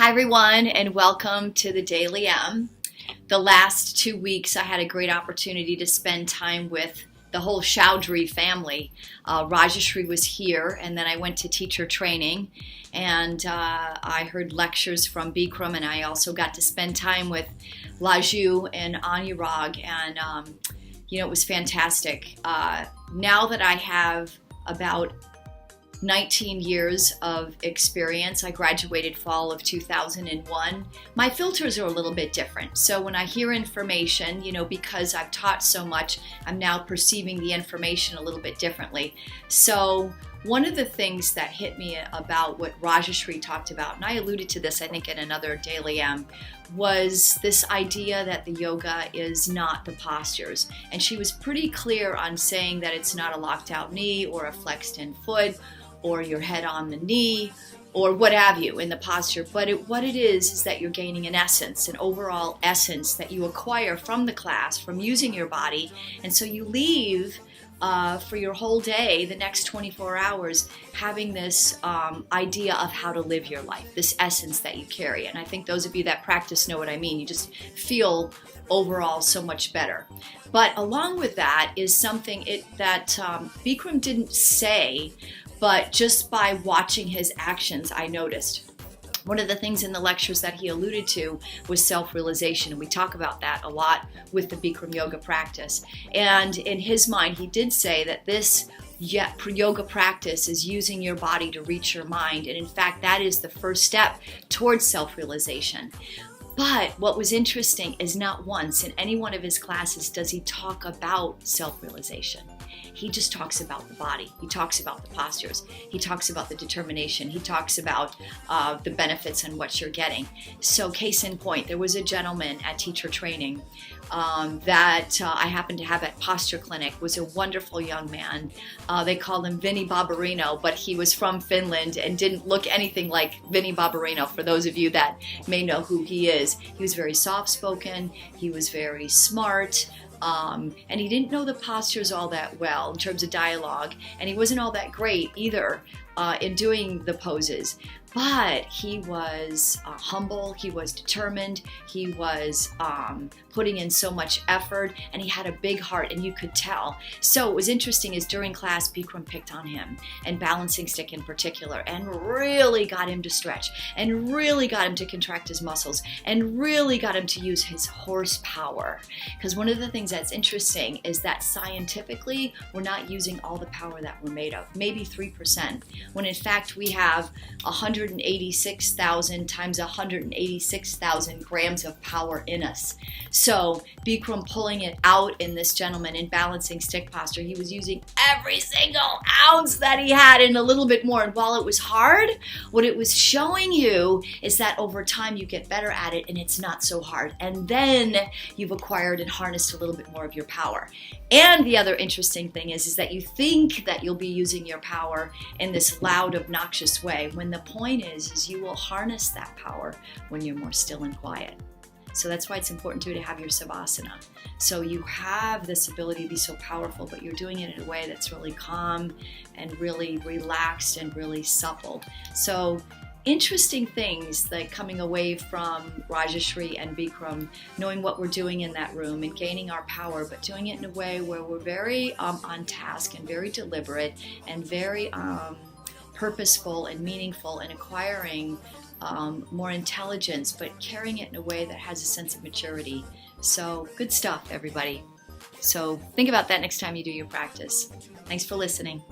Hi everyone, and welcome to the DailyM. The last 2 weeks I had a great opportunity to spend time with the whole Chaudhry family. Rajashri was here, and then I went to teacher training, and I heard lectures from Bikram, and I also got to spend time with Laju and Anurag, and it was fantastic. Now that I have about 19 years of experience. I graduated fall of 2001. My filters are a little bit different. So when I hear information, because I've taught so much, I'm now perceiving the information a little bit differently. So one of the things that hit me about what Rajashri talked about, and I alluded to this I think in another DailyM, was this idea that the yoga is not the postures. And she was pretty clear on saying that it's not a locked out knee or a flexed in foot or your head on the knee, or what have you in the posture. But what it is that you're gaining an essence, an overall essence that you acquire from the class, from using your body. And so you leave for your whole day, the next 24 hours, having this idea of how to live your life, this essence that you carry. And I think those of you that practice know what I mean. You just feel overall so much better. But along with that is something that Bikram didn't say, but just by watching his actions, I noticed. One of the things in the lectures that he alluded to was self-realization, and we talk about that a lot with the Bikram yoga practice. And in his mind, he did say that this yoga practice is using your body to reach your mind, and in fact, that is the first step towards self-realization. But what was interesting is not once in any one of his classes does he talk about self-realization. He just talks about the body. He talks about the postures. He talks about the determination. He talks about the benefits and what you're getting. So case in point, there was a gentleman at teacher training that I happened to have at Posture Clinic, was a wonderful young man. They called him Vinny Barbarino, but he was from Finland and didn't look anything like Vinny Barbarino, for those of you that may know who he is. He was very soft-spoken. He was very smart. And he didn't know the postures all that well in terms of dialogue, and he wasn't all that great either in doing the poses. But he was humble, he was determined, he was putting in so much effort, and he had a big heart, and you could tell. So what was interesting is during class, Bikram picked on him, and balancing stick in particular, and really got him to stretch, and really got him to contract his muscles, and really got him to use his horsepower. Because one of the things that's interesting is that scientifically, we're not using all the power that we're made of, maybe 3%, when in fact we have 186,000 times 186,000 grams of power in us. So Bikram pulling it out in this gentleman in balancing stick posture, he was using every single ounce that he had and a little bit more. And while it was hard, what it was showing you is that over time you get better at it and it's not so hard. And then you've acquired and harnessed a little bit more of your power. And the other interesting thing is that you think that you'll be using your power in this loud, obnoxious way, when the point is you will harness that power when you're more still and quiet. So that's why it's important to have your savasana. So you have this ability to be so powerful, but you're doing it in a way that's really calm and really relaxed and really supple. So interesting things like coming away from Rajashri and Bikram, knowing what we're doing in that room and gaining our power, but doing it in a way where we're very on task and very deliberate and very purposeful and meaningful and acquiring more intelligence, but carrying it in a way that has a sense of maturity. So good stuff, everybody. So think about that next time you do your practice. Thanks for listening.